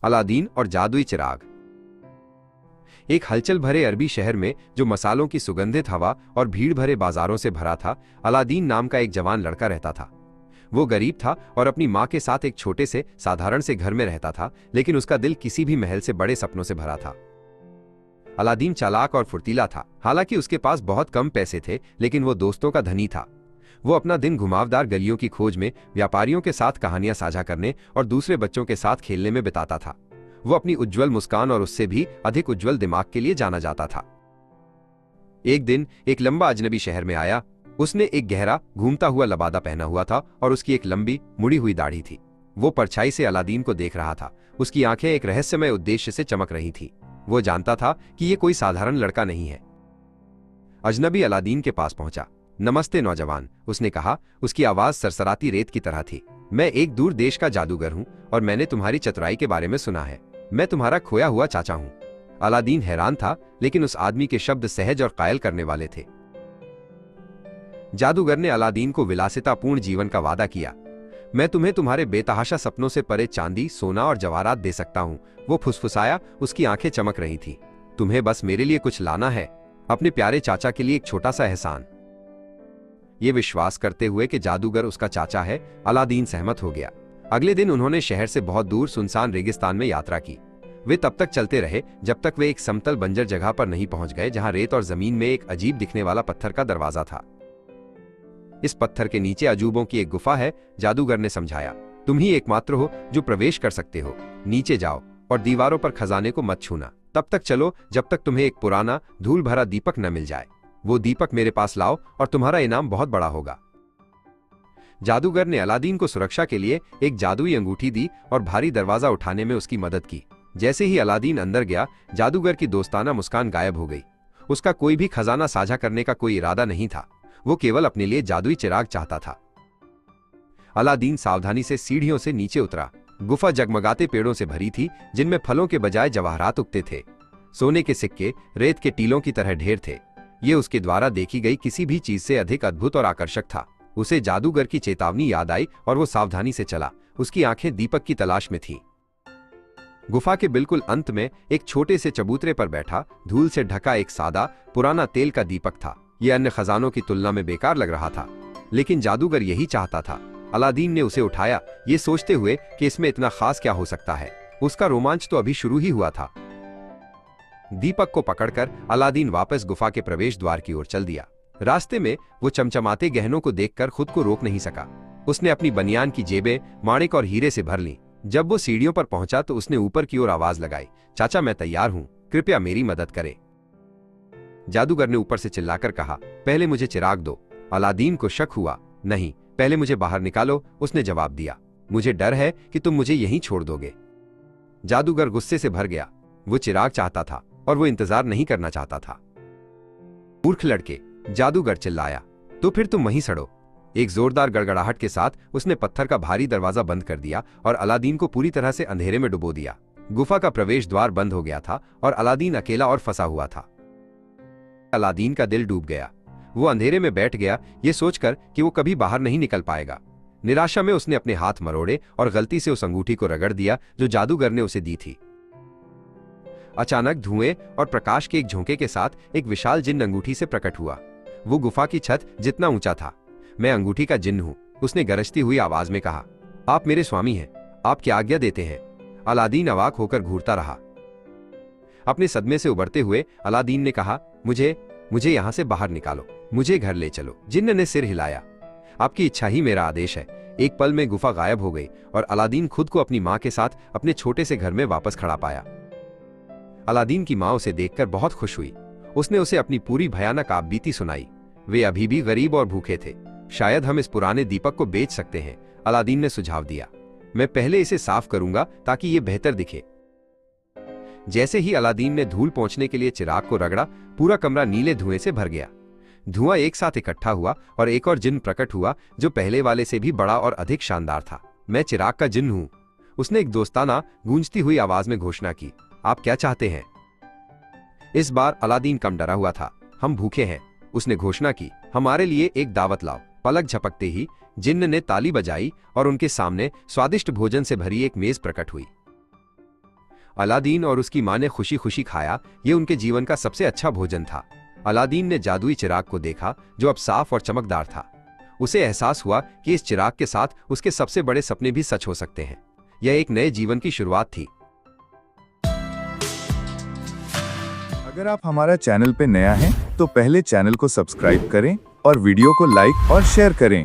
Aladdin और जादुई चिराग। एक हलचल भरे अरबी शहर में, जो मसालों की सुगंधित हवा और भीड़ भरे बाजारों से भरा था, अलादीन नाम का एक जवान लड़का रहता था। वो गरीब था और अपनी माँ के साथ एक छोटे से साधारण से घर में रहता था, लेकिन उसका दिल किसी भी महल से बड़े सपनों से भरा था। अलादीन चालाक और फुर्तीला था। हालांकि उसके पास बहुत कम पैसे थे, लेकिन वो दोस्तों का धनी था। वो अपना दिन घुमावदार गलियों की खोज में, व्यापारियों के साथ कहानियां साझा करने और दूसरे बच्चों के साथ खेलने में बिताता था। वो अपनी उज्जवल मुस्कान और उससे भी अधिक उज्जवल दिमाग के लिए जाना जाता था। एक दिन एक लंबा अजनबी शहर में आया। उसने एक गहरा घूमता हुआ लबादा पहना हुआ था और उसकी एक लंबी मुड़ी हुई दाढ़ी थी। वो परछाई से अलादीन को देख रहा था। उसकी आंखें एक रहस्यमय उद्देश्य से चमक रही थी। वो जानता था कि ये कोई साधारण लड़का नहीं है। अजनबी अलादीन के पास पहुंचा। नमस्ते नौजवान, उसने कहा। उसकी आवाज सरसराती रेत की तरह थी। मैं एक दूर देश का जादूगर हूं और मैंने तुम्हारी चतुराई के बारे में सुना है। मैं तुम्हारा खोया हुआ चाचा हूं। अलादीन हैरान था, लेकिन उस आदमी के शब्द सहज और कायल करने वाले थे। जादूगर ने अलादीन को विलासितापूर्ण जीवन का वादा किया। मैं तुम्हें तुम्हारे बेतहाशा सपनों से परे चांदी, सोना और जवाहरात दे सकता हूं, वो फुसफुसाया। उसकी आंखें चमक रही थी। तुम्हें बस मेरे लिए कुछ लाना है, अपने प्यारे चाचा के लिए एक छोटा सा एहसान। ये विश्वास करते हुए कि जादूगर उसका चाचा है, अलादीन सहमत हो गया। अगले दिन उन्होंने शहर से बहुत दूर सुनसान रेगिस्तान में यात्रा की। वे तब तक चलते रहे जब तक वे एक समतल बंजर जगह पर नहीं पहुंच गए, जहां रेत और जमीन में एक अजीब दिखने वाला पत्थर का दरवाजा था। इस पत्थर के नीचे अजूबों की एक गुफा है, जादूगर ने समझाया। तुम ही एकमात्र हो जो प्रवेश कर सकते हो। नीचे जाओ और दीवारों पर खजाने को मत छूना। तब तक चलो जब तक तुम्हें एक पुराना धूल भरा दीपक न मिल जाए। वो दीपक मेरे पास लाओ और तुम्हारा इनाम बहुत बड़ा होगा। जादूगर ने अलादीन को सुरक्षा के लिए एक जादुई अंगूठी दी और भारी दरवाजा उठाने में उसकी मदद की। जैसे ही अलादीन अंदर गया, जादूगर की दोस्ताना मुस्कान गायब हो गई। उसका कोई भी खजाना साझा करने का कोई इरादा नहीं था। वो केवल अपने लिए जादुई चिराग चाहता था। अलादीन सावधानी से सीढ़ियों से नीचे उतरा। गुफा जगमगाते पेड़ों से भरी थी, जिनमें फलों के बजाय जवाहरात उगते थे। सोने के सिक्के रेत के टीलों की तरह ढेर थे। ये उसके द्वारा देखी गई किसी भी चीज से अधिक अद्भुत और आकर्षक था। उसे जादूगर की चेतावनी याद आई और वो सावधानी से चला। उसकी आंखें दीपक की तलाश में थीं। गुफा के बिल्कुल अंत में एक छोटे से चबूतरे पर बैठा, धूल से ढका एक सादा पुराना तेल का दीपक था। यह अन्य खजानों की तुलना में बेकार लग रहा था, लेकिन जादूगर यही चाहता था। अलादीन ने उसे उठाया, ये सोचते हुए कि इसमें इतना खास क्या हो सकता है। उसका रोमांच तो अभी शुरू ही हुआ था। दीपक को पकड़कर अलादीन वापस गुफा के प्रवेश द्वार की ओर चल दिया। रास्ते में वो चमचमाते गहनों को देखकर खुद को रोक नहीं सका। उसने अपनी बनियान की जेबें माणिक और हीरे से भर ली। जब वो सीढ़ियों पर पहुंचा तो उसने ऊपर की ओर आवाज लगाई, चाचा मैं तैयार हूं, कृपया मेरी मदद करें। जादूगर ने ऊपर से चिल्लाकर कहा, पहले मुझे चिराग दो। अलादीन को शक हुआ। नहीं, पहले मुझे बाहर निकालो, उसने जवाब दिया। मुझे डर है कि तुम मुझे यहीं छोड़ दोगे। जादूगर गुस्से से भर गया। वो चिराग चाहता था और वो इंतजार नहीं करना चाहता था। मूर्ख लड़के, जादूगर चिल्लाया, तो फिर तुम वहीं सड़ो। एक जोरदार गड़गड़ाहट के साथ उसने पत्थर का भारी दरवाजा बंद कर दिया और अलादीन को पूरी तरह से अंधेरे में डुबो दिया। गुफा का प्रवेश द्वार बंद हो गया था और अलादीन अकेला और फंसा हुआ था। अलादीन का दिल डूब गया। वो अंधेरे में बैठ गया, ये सोचकर कि वो कभी बाहर नहीं निकल पाएगा। निराशा में उसने अपने हाथ मरोड़े और गलती से उस अंगूठी को रगड़ दिया जो जादूगर ने उसे दी थी। अचानक धुएं और प्रकाश के एक झोंके के साथ एक विशाल जिन्न अंगूठी से प्रकट हुआ। वो गुफा की छत जितना ऊंचा था। मैं अंगूठी का जिन्न हूं, उसने गरजती हुई आवाज में कहा। आप मेरे स्वामी हैं, आप क्या आज्ञा देते हैं? अलादीन अवाक होकर घूरता रहा। अपने सदमे से उबरते हुए अलादीन ने कहा, मुझे यहां से बाहर निकालो, मुझे घर ले चलो। जिन्न ने सिर हिलाया। आपकी इच्छा ही मेरा आदेश है। एक पल में गुफा गायब हो गई और अलादीन खुद को अपनी मां के साथ अपने छोटे से घर में वापस खड़ा पाया। अलादीन की मां उसे देखकर बहुत खुश हुई। उसने उसे अपनी पूरी भयानक आपबीती सुनाई। वे अभी भी गरीब और भूखे थे। शायद हम इस पुराने दीपक को बेच सकते हैं, अलादीन ने सुझाव दिया। मैं पहले इसे साफ करूंगा ताकि ये बेहतर दिखे। जैसे ही अलादीन ने धूल पहुंचने के लिए चिराग को रगड़ा, पूरा कमरा नीले धुएं से भर गया। धुआं एक साथ इकट्ठा हुआ और एक और जिन्न प्रकट हुआ जो पहले वाले से भी बड़ा और अधिक शानदार था। मैं चिराग का जिन्न हूं, उसने एक दोस्ताना गूंजती हुई आवाज में घोषणा की। आप क्या चाहते हैं? इस बार अलादीन कम डरा हुआ था। हम भूखे हैं, उसने घोषणा की। हमारे लिए एक दावत लाओ। पलक झपकते ही जिन्न ने ताली बजाई और उनके सामने स्वादिष्ट भोजन से भरी एक मेज प्रकट हुई। अलादीन और उसकी माँ ने खुशी खुशी खाया। ये उनके जीवन का सबसे अच्छा भोजन था। अलादीन ने जादुई चिराग को देखा जो अब साफ और चमकदार था। उसे एहसास हुआ कि इस चिराग के साथ उसके सबसे बड़े सपने भी सच हो सकते हैं। यह एक नए जीवन की शुरुआत थी। अगर आप हमारा चैनल पे नया हैं, तो पहले चैनल को सब्सक्राइब करें और वीडियो को लाइक और शेयर करें।